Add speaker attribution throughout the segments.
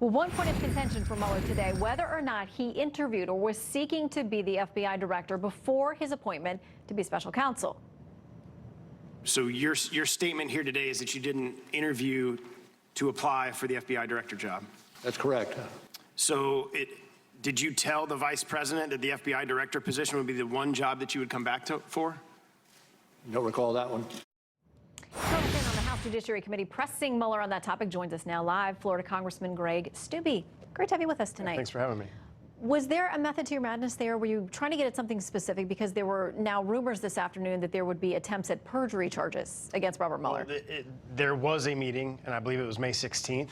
Speaker 1: Well, one point of contention for Mueller today, whether or not he interviewed or was seeking to be the FBI director before his appointment to be special counsel.
Speaker 2: So your statement here today is that you didn't interview to apply for the FBI director job?
Speaker 3: That's correct.
Speaker 2: So did you tell the vice president that the FBI director position would be the one job that you would come back for?
Speaker 3: Don't recall that one.
Speaker 1: Congressman on the House Judiciary Committee pressing Mueller on that topic joins us now live. Florida Congressman Greg Steube. Great to have you with us tonight.
Speaker 4: Thanks for having me.
Speaker 1: Was there a method to your madness there? Were you trying to get at something specific? Because there were now rumors this afternoon that there would be attempts at perjury charges against Robert Mueller.
Speaker 4: Well, there was a meeting, and I believe it was May 16th,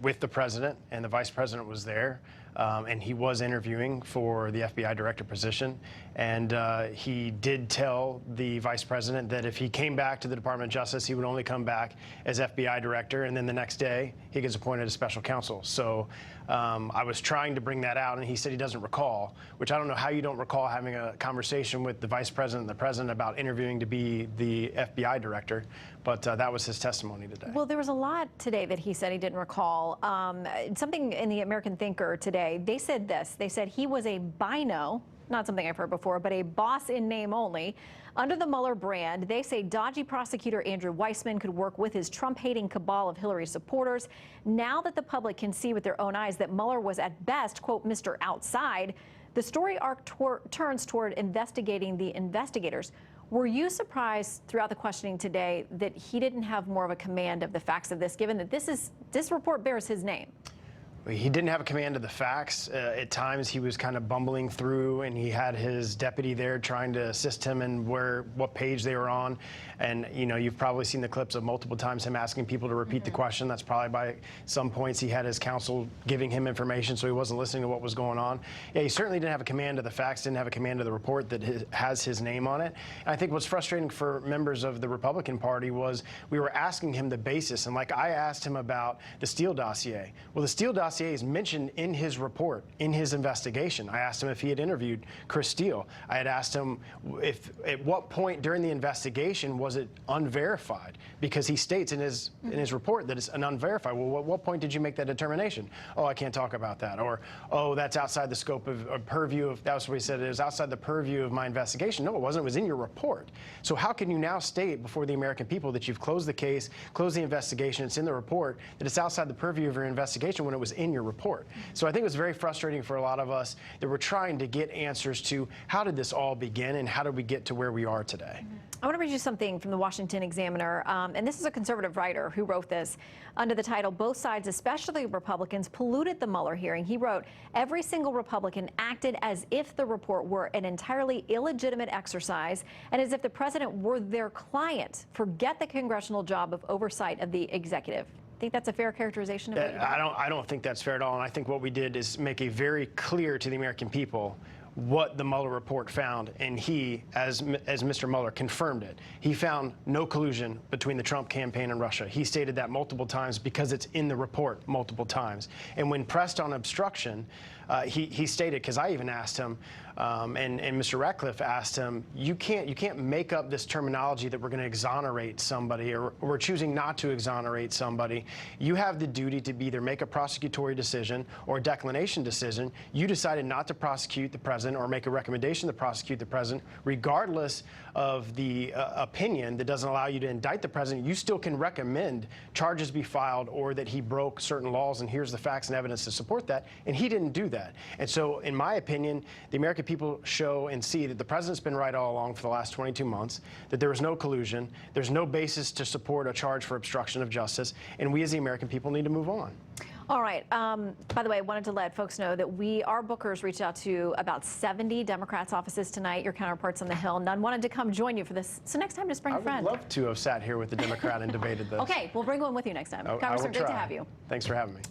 Speaker 4: with the president, and the vice president was there, and he was interviewing for the FBI director position. And he did tell the vice president that if he came back to the Department of Justice, he would only come back as FBI director, and then the next day he gets appointed as special counsel. So I was trying to bring that out, and he said he doesn't recall, which I don't know how you don't recall having a conversation with the vice president and the president about interviewing to be the FBI director, but that was his testimony today.
Speaker 1: Well, there was a lot today that he said he didn't recall. Something in the American Thinker today, they said this. They said he was a bino, not something I've heard before, but a boss in name only. Under the Mueller brand, they say dodgy prosecutor Andrew Weissman could work with his Trump-hating cabal of Hillary supporters. Now that the public can see with their own eyes that Mueller was at best, quote, Mr. Outside, the story arc turns toward investigating the investigators. Were you surprised throughout the questioning today that he didn't have more of a command of the facts of this, given that this report bears his name?
Speaker 4: He didn't have a command of the facts. At times he was kind of bumbling through, and he had his deputy there trying to assist him in what page they were on. And you know, you've probably seen the clips of multiple times him asking people to repeat the question. That's probably by some points he had his counsel giving him information, so he wasn't listening to what was going on. Yeah, he certainly didn't have a command of the facts, didn't have a command of the report that has his name on it. And I think what's frustrating for members of the Republican Party was we were asking him the basis, and like I asked him about the Steele dossier. Well, the Steele dossier is mentioned in his report, in his investigation. I asked him if he had interviewed Chris Steele. I had asked him at what point during the investigation was it unverified, because he states in his report that it's an unverified. Well, at what point did you make that determination? Oh, I can't talk about that. Or, oh, that's outside the scope of purview of, that was what he said, it was outside the purview of my investigation. No, it wasn't. It was in your report. So how can you now state before the American people that you've closed the case, closed the investigation, it's in the report, that it's outside the purview of your investigation when it was in your report? So I think it was very frustrating for a lot of us that we're trying to get answers to how did this all begin and how did we get to where we are today.
Speaker 1: I want to read you something from the Washington Examiner, and this is a conservative writer who wrote this under the title, "Both sides, especially Republicans, polluted the Mueller hearing." He wrote, "Every single Republican acted as if the report were an entirely illegitimate exercise and as if the president were their client. Forget the congressional job of oversight of the executive." Think that's a fair characterization of what you did?
Speaker 4: I don't think that's fair at all, and I think what we did is make a very clear to the American people what the Mueller report found, and he, as Mr. Mueller, confirmed it. He found no collusion between the Trump campaign and Russia. He stated that multiple times because it's in the report multiple times. And when pressed on obstruction, he stated, because I even asked him, and Mr. Ratcliffe asked him, you can't make up this terminology that we're going to exonerate somebody or we're choosing not to exonerate somebody. You have the duty to either make a prosecutory decision or a declination decision. You decided not to prosecute the president or make a recommendation to prosecute the president, regardless of the opinion that doesn't allow you to indict the president. You still can recommend charges be filed or that he broke certain laws, and here's the facts and evidence to support that, and he didn't do that. And so, in my opinion, the American people show and see that the president's been right all along for the last 22 months, that there was no collusion, there's no basis to support a charge for obstruction of justice, and we as the American people need to move on.
Speaker 1: All right. By the way, I wanted to let folks know that our bookers reached out to about 70 Democrats' offices tonight, your counterparts on the Hill. None wanted to come join you for this. So next time, just bring a friend.
Speaker 4: I would love to have sat here with the Democrat and debated this.
Speaker 1: Okay, we'll bring one with you next time. Congressman, great to have you.
Speaker 4: Thanks for having me.